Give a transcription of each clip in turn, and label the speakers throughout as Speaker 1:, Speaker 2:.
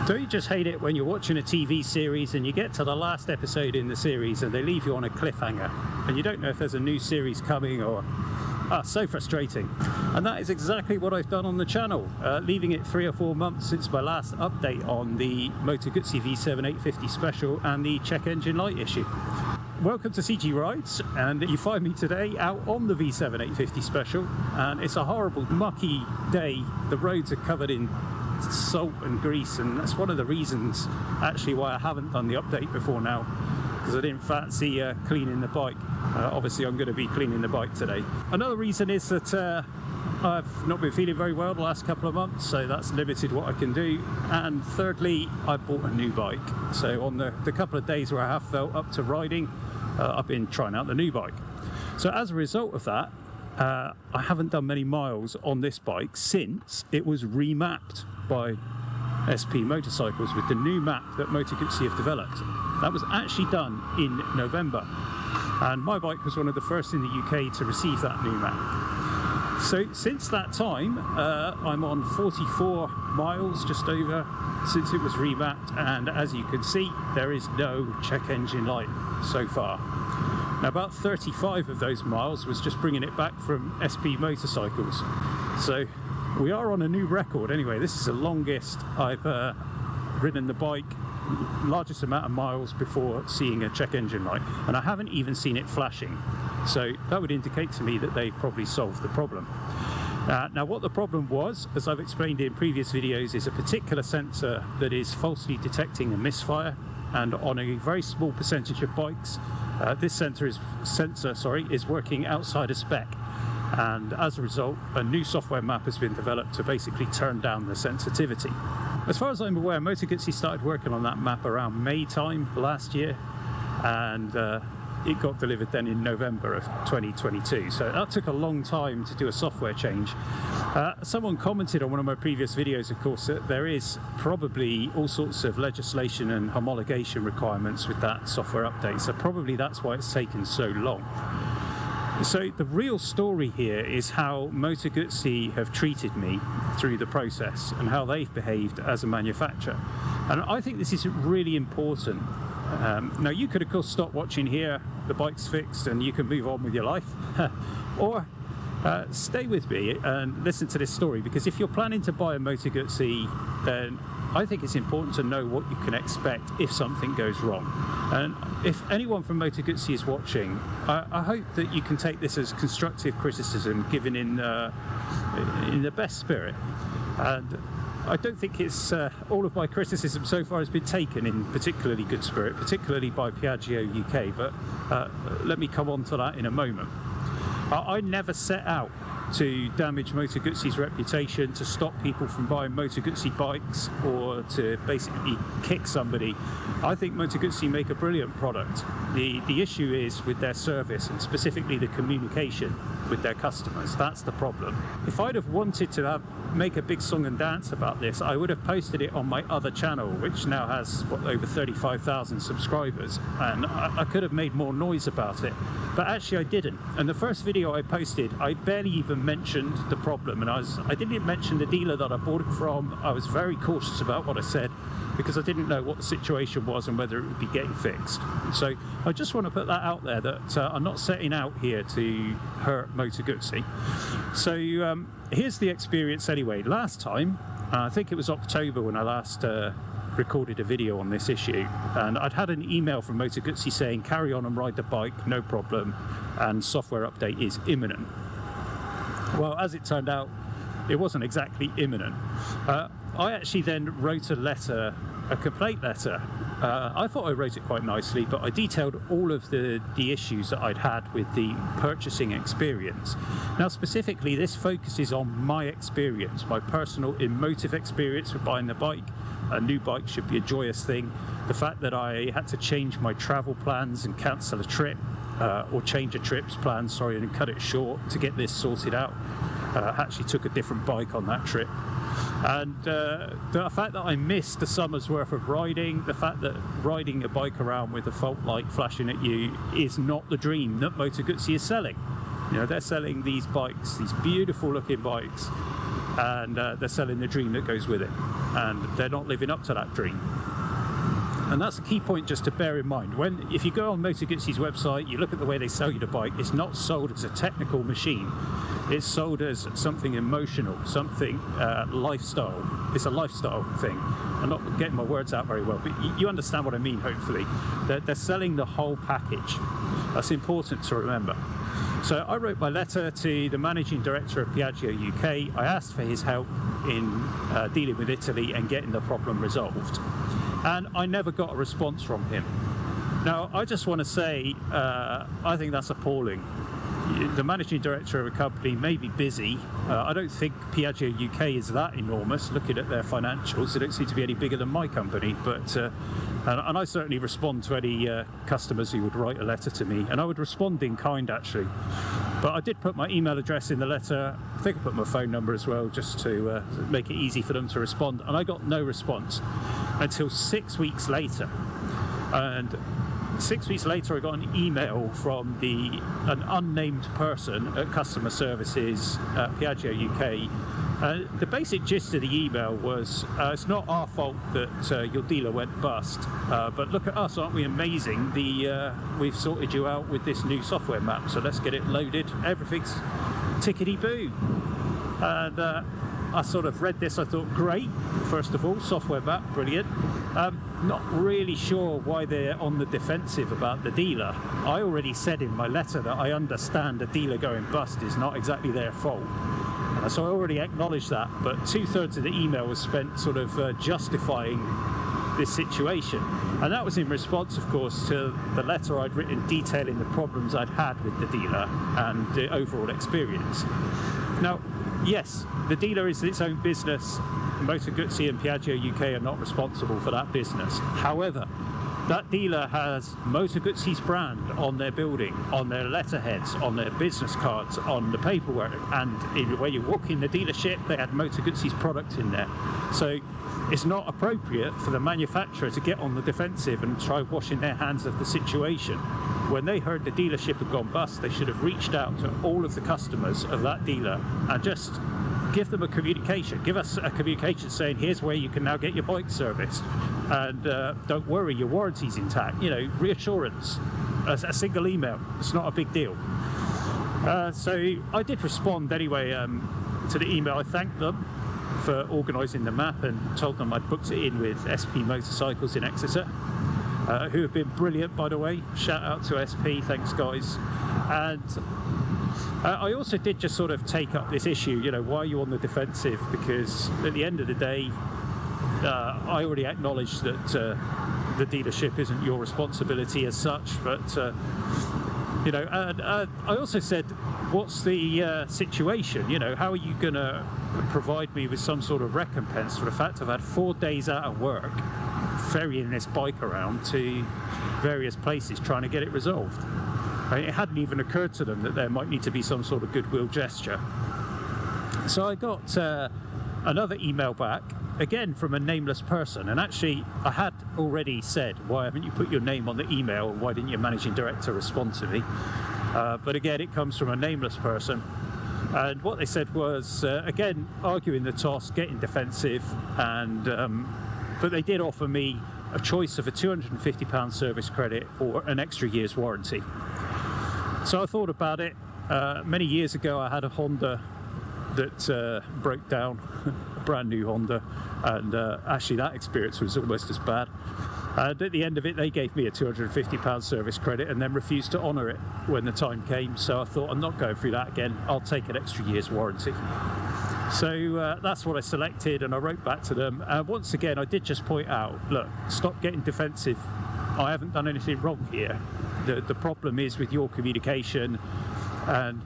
Speaker 1: Don't you just hate it when you're watching a TV series and you get to the last episode in the series and they leave you on a cliffhanger and you don't know if there's a new series coming or... so frustrating. And that is exactly what I've done on the channel, leaving it 3 or 4 months since my last update on the Moto Guzzi V7 850 Special and the check engine light issue. Welcome to CG Rides, and you find me today out on the V7 850 Special, and it's a horrible mucky day. The roads are covered in salt and grease, and that's one of the reasons actually why I haven't done the update before now, because I didn't fancy cleaning the bike. Obviously I'm going to be cleaning the bike today. Another reason is that I've not been feeling very well the last couple of months, so that's limited what I can do. And thirdly, I bought a new bike, so on the couple of days where I have felt up to riding, I've been trying out the new bike. So as a result of that, I haven't done many miles on this bike since it was remapped by SP Motorcycles with the new map that Moto Guzzi have developed. That was actually done in November, and my bike was one of the first in the UK to receive that new map. So since that time, I'm on 44 miles, just over, since it was remapped, and as you can see, there is no check engine light so far. Now about 35 of those miles was just bringing it back from SP Motorcycles. So we are on a new record anyway. This is the longest I've ridden the bike, largest amount of miles before seeing a check engine light, and I haven't even seen it flashing. So that would indicate to me that they've probably solved the problem. Now what the problem was, as I've explained in previous videos, is a particular sensor that is falsely detecting a misfire, and on a very small percentage of bikes this sensor is working outside of spec, and as a result a new software map has been developed to basically turn down the sensitivity. As far as I'm aware, Moto Guzzi started working on that map around May time last year, and it got delivered then in November of 2022, so that took a long time to do a software change. Someone commented on one of my previous videos, of course, that there is probably all sorts of legislation and homologation requirements with that software update, so probably that's why it's taken so long. So the real story here is how Moto Guzzi have treated me through the process and how they've behaved as a manufacturer, and I think this is really important. Now you could of course stop watching here, the bike's fixed and you can move on with your life, or stay with me and listen to this story, because if you're planning to buy a Moto Guzzi, then I think it's important to know what you can expect if something goes wrong. And if anyone from Moto Guzzi is watching, I hope that you can take this as constructive criticism given in the best spirit. And I don't think it's all of my criticism so far has been taken in particularly good spirit, particularly by Piaggio UK, but let me come on to that in a moment. I never set out to damage Moto Guzzi's reputation, to stop people from buying Moto Guzzi bikes, or to basically kick somebody. I think Moto Guzzi make a brilliant product. The issue is with their service, and specifically the communication with their customers. That's the problem. If I'd have wanted to make a big song and dance about this, I would have posted it on my other channel, which now has over 35,000 subscribers, and I could have made more noise about it, but actually I didn't. And the first video I posted, I barely even mentioned the problem, and I didn't mention the dealer that I bought it from. I was very cautious about what I said, because I didn't know what the situation was and whether it would be getting fixed. So I just want to put that out there, that I'm not setting out here to hurt Moto Guzzi. So here's the experience anyway. Last time, I think it was October when I last recorded a video on this issue, and I'd had an email from Moto Guzzi saying carry on and ride the bike, no problem, and software update is imminent. Well, as it turned out, it wasn't exactly imminent. I actually then wrote a letter, a complaint letter. I thought I wrote it quite nicely, but I detailed all of the issues that I'd had with the purchasing experience. Now specifically, this focuses on my experience, my personal emotive experience with buying the bike. A new bike should be a joyous thing. The fact that I had to change my travel plans and cancel a trip, or change a trip's plan, sorry, and cut it short to get this sorted out. Actually took a different bike on that trip. And the fact that I missed a summer's worth of riding, the fact that riding a bike around with a fault light flashing at you is not the dream that Moto Guzzi is selling. You know, they're selling these bikes, these beautiful looking bikes, and they're selling the dream that goes with it, and they're not living up to that dream. And that's a key point just to bear in mind. If you go on Moto Guzzi's website, you look at the way they sell you the bike, it's not sold as a technical machine. It's sold as something emotional, something lifestyle. It's a lifestyle thing. I'm not getting my words out very well, but you understand what I mean, hopefully. They're selling the whole package. That's important to remember. So I wrote my letter to the managing director of Piaggio UK. I asked for his help in dealing with Italy and getting the problem resolved. And I never got a response from him. Now, I just want to say, I think that's appalling. The managing director of a company may be busy. I don't think Piaggio UK is that enormous. Looking at their financials, they don't seem to be any bigger than my company. But and I certainly respond to any customers who would write a letter to me, and I would respond in kind, actually. But I did put my email address in the letter. I think I put my phone number as well, just to make it easy for them to respond. And I got no response until 6 weeks later. And 6 weeks later, I got an email from an unnamed person at customer services at Piaggio UK. The basic gist of the email was, it's not our fault that your dealer went bust, but look at us, aren't we amazing? We've sorted you out with this new software map, so let's get it loaded. Everything's tickety-boo. And I sort of read this, I thought, great, first of all, software map, brilliant. Not really sure why they're on the defensive about the dealer. I already said in my letter that I understand the dealer going bust is not exactly their fault. So I already acknowledged that, but 2/3 of the email was spent sort of justifying this situation. And that was in response, of course, to the letter I'd written detailing the problems I'd had with the dealer and the overall experience. Now, yes, the dealer is its own business. Moto Guzzi and Piaggio UK are not responsible for that business. However, that dealer has Moto Guzzi's brand on their building, on their letterheads, on their business cards, on the paperwork, and where you walk in the dealership, they had Moto Guzzi's product in there. So it's not appropriate for the manufacturer to get on the defensive and try washing their hands of the situation. When they heard the dealership had gone bust, they should have reached out to all of the customers of that dealer and just give them a communication. Give us a communication saying, here's where you can now get your bike serviced. And don't worry, your warranty's intact. You know, reassurance. A single email. It's not a big deal. So I did respond anyway to the email. I thanked them for organising the map and told them I'd booked it in with SP Motorcycles in Exeter, who have been brilliant, by the way. Shout out to SP, thanks guys. And I also did just sort of take up this issue, you know, why are you on the defensive? Because at the end of the day, I already acknowledged that the dealership isn't your responsibility as such, but you know, and I also said, what's the situation? You know, how are you going to provide me with some sort of recompense for the fact I've had 4 days out of work ferrying this bike around to various places trying to get it resolved? I mean, it hadn't even occurred to them that there might need to be some sort of goodwill gesture. So I got another email back, again from a nameless person, and actually I had already said, why haven't you put your name on the email, and why didn't your managing director respond to me? But again, it comes from a nameless person, and what they said was, again, arguing the toss, getting defensive, and but they did offer me a choice of a £250 service credit or an extra year's warranty. So I thought about it. Many years ago I had a Honda that broke down, a brand new Honda, and actually that experience was almost as bad. And at the end of it, they gave me a £250 service credit and then refused to honour it when the time came. So I thought, I'm not going through that again. I'll take an extra year's warranty. So that's what I selected, and I wrote back to them. Once again, I did just point out, look, stop getting defensive. I haven't done anything wrong here. The problem is with your communication and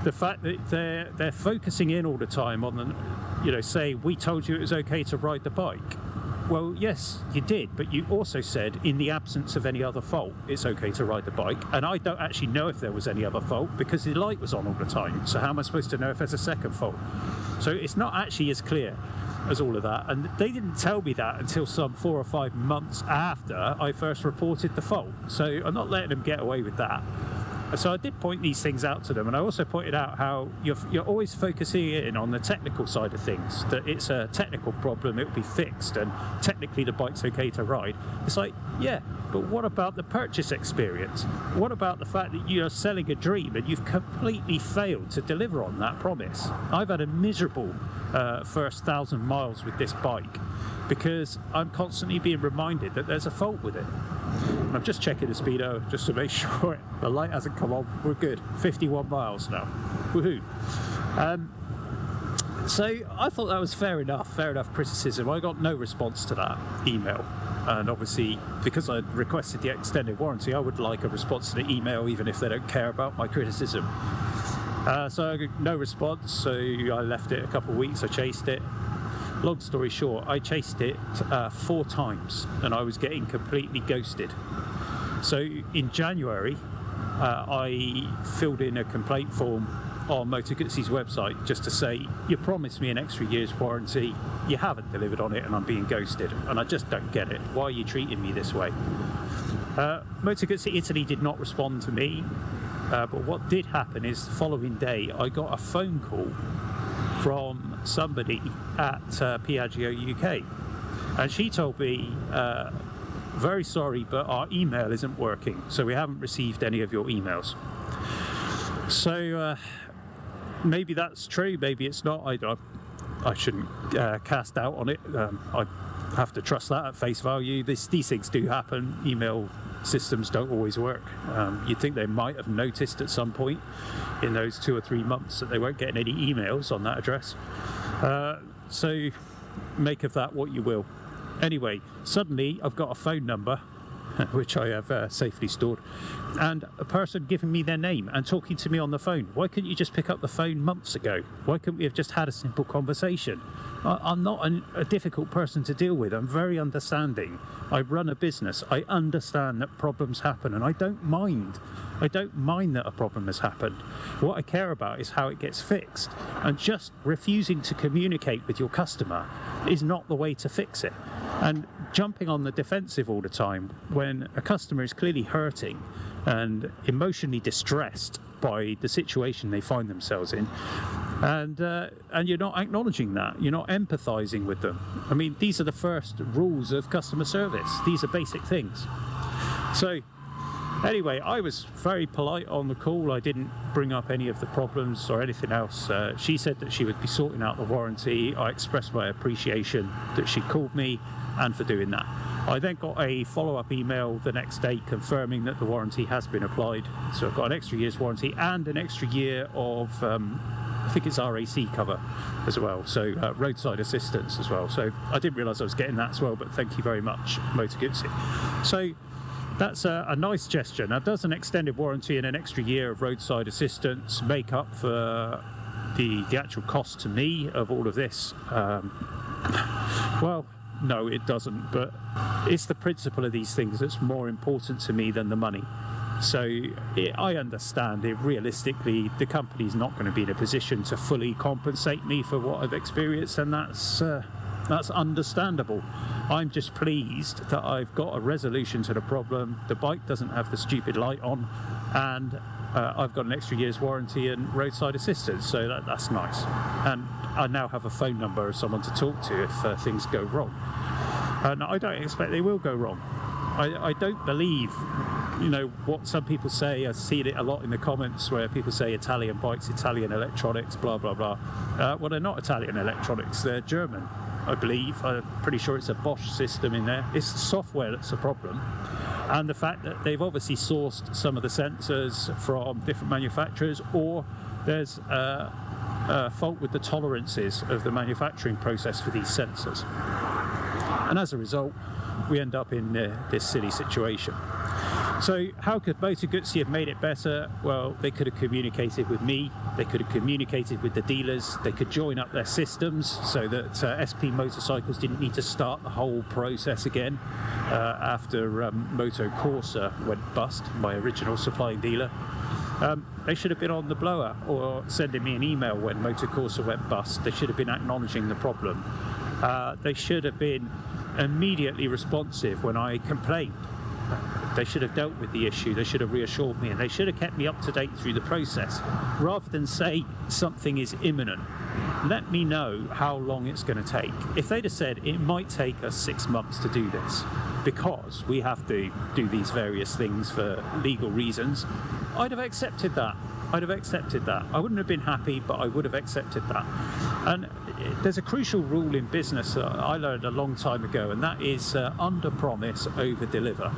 Speaker 1: the fact that they're focusing in all the time on the, you know, say, we told you it was okay to ride the bike. Well, yes, you did, but you also said in the absence of any other fault, it's okay to ride the bike. And I don't actually know if there was any other fault because the light was on all the time. So how am I supposed to know if there's a second fault? So it's not actually as clear as all of that. And they didn't tell me that until some 4 or 5 months after I first reported the fault. So I'm not letting them get away with that. So I did point these things out to them, and I also pointed out how you're always focusing in on the technical side of things, that it's a technical problem, it will be fixed, and technically the bike's okay to ride. It's like, yeah, but what about the purchase experience? What about the fact that you're selling a dream and you've completely failed to deliver on that promise? I've had a miserable first 1,000 miles with this bike because I'm constantly being reminded that there's a fault with it. I'm just checking the speedo just to make sure the light hasn't come on. We're good. 51 miles now. Woohoo. So I thought that was fair enough criticism. I got no response to that email. And obviously, because I requested the extended warranty, I would like a response to the email, even if they don't care about my criticism. So I got no response, so I left it a couple of weeks. I chased it. Long story short, I chased it 4 times and I was getting completely ghosted. So in January, I filled in a complaint form on Moto Guzzi's website just to say, you promised me an extra year's warranty, you haven't delivered on it, and I'm being ghosted, and I just don't get it. Why are you treating me this way? Moto Guzzi Italy did not respond to me, but what did happen is the following day I got a phone call from somebody at Piaggio UK, and she told me, very sorry, but our email isn't working, so we haven't received any of your emails. So maybe that's true, maybe it's not. I shouldn't cast doubt on it. I have to trust that at face value. These things do happen. Email systems don't always work. You'd think they might have noticed at some point in those 2 or 3 months that they weren't getting any emails on that address. So make of that what you will. Anyway, suddenly I've got a phone number which I have safely stored, and a person giving me their name and talking to me on the phone. Why couldn't you just pick up the phone months ago? Why couldn't we have just had a simple conversation? I'm not a difficult person to deal with. I'm very understanding. I run a business. I understand that problems happen, and I don't mind. I don't mind that a problem has happened. What I care about is how it gets fixed, and just refusing to communicate with your customer is not the way to fix it. And jumping on the defensive all the time when a customer is clearly hurting and emotionally distressed by the situation they find themselves in, and you're not acknowledging that, you're not empathizing with them. I mean, these are the first rules of customer service. These are basic things. So anyway, I was very polite on the call. I didn't bring up any of the problems or anything else. She said that she would be sorting out the warranty. I expressed my appreciation that she called me and for doing that. I then got a follow-up email the next day confirming that the warranty has been applied. So I've got an extra year's warranty and an extra year of, I think it's RAC cover as well. So roadside assistance as well. So I didn't realise I was getting that as well, but thank you very much, Moto Guzzi. So that's a nice gesture. Now, does an extended warranty and an extra year of roadside assistance make up for the actual cost to me of all of this? Well, no, it doesn't, but it's the principle of these things that's more important to me than the money. So I understand it. Realistically, the company's not going to be in a position to fully compensate me for what I've experienced, and that's understandable. I'm just pleased that I've got a resolution to the problem. The bike doesn't have the stupid light on, and I've got an extra year's warranty and roadside assistance, so that's nice. And I now have a phone number of someone to talk to if things go wrong. And I don't expect they will go wrong. I don't believe, you know, what some people say. I see it a lot in the comments where people say Italian bikes, Italian electronics, blah, blah, blah. Well, they're not Italian electronics, they're German, I believe. I'm pretty sure it's a Bosch system in there. It's the software that's the problem. And the fact that they've obviously sourced some of the sensors from different manufacturers, or there's a fault with the tolerances of the manufacturing process for these sensors. And as a result, we end up in this silly situation. So how could Moto Guzzi have made it better? Well, they could have communicated with me, they could have communicated with the dealers, they could join up their systems so that SP Motorcycles didn't need to start the whole process again after Moto Corsa went bust, my original supplying dealer. They should have been on the blower or sending me an email when Moto Corsa went bust. They should have been acknowledging the problem. They should have been immediately responsive when I complained. They should have dealt with the issue, they should have reassured me, and they should have kept me up to date through the process. Rather than say something is imminent, let me know how long it's going to take. If they'd have said it might take us 6 months to do this because we have to do these various things for legal reasons, I'd have accepted that. I'd have accepted that. I wouldn't have been happy, but I would have accepted that. And there's a crucial rule in business that I learned a long time ago, and that is under promise, over deliver.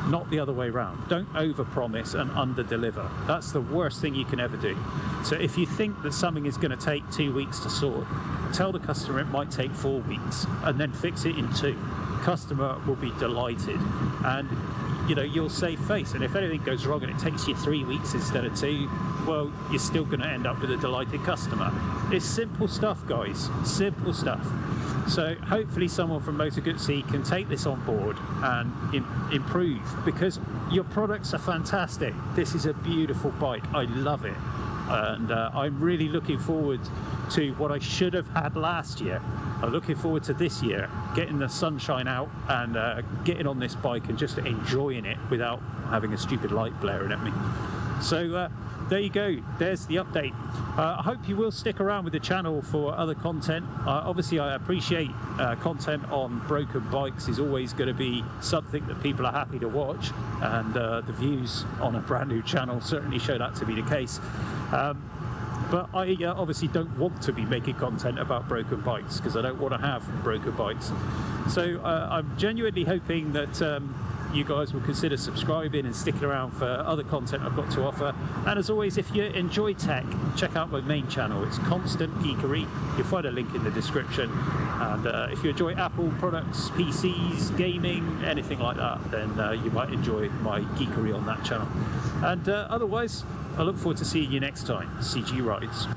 Speaker 1: Not the other way around. Don't over promise and under deliver. That's the worst thing you can ever do. So if you think that something is going to take 2 weeks to sort, tell the customer it might take 4 weeks and then fix it in 2. Customer will be delighted, and you know, you'll save face. And if anything goes wrong and it takes you 3 weeks instead of 2, well, you're still going to end up with a delighted customer. It's simple stuff, guys, simple stuff. So hopefully someone from Moto Guzzi can take this on board and improve, because your products are fantastic. This is a beautiful bike, I love it, and I'm really looking forward to what I should have had last year. I'm looking forward to this year, getting the sunshine out and getting on this bike and just enjoying it without having a stupid light blaring at me. So there you go, there's the update. I hope you will stick around with the channel for other content. Obviously I appreciate content on broken bikes is always going to be something that people are happy to watch, and the views on a brand new channel certainly show that to be the case. But I obviously don't want to be making content about broken bikes, because I don't want to have broken bikes. So I'm genuinely hoping that you guys will consider subscribing and sticking around for other content I've got to offer. And as always, if you enjoy tech, check out my main channel. It's Constant Geekery. You'll find a link in the description. And if you enjoy Apple products, PCs, gaming, anything like that, then you might enjoy my geekery on that channel. And otherwise, I look forward to seeing you next time. CG Rides.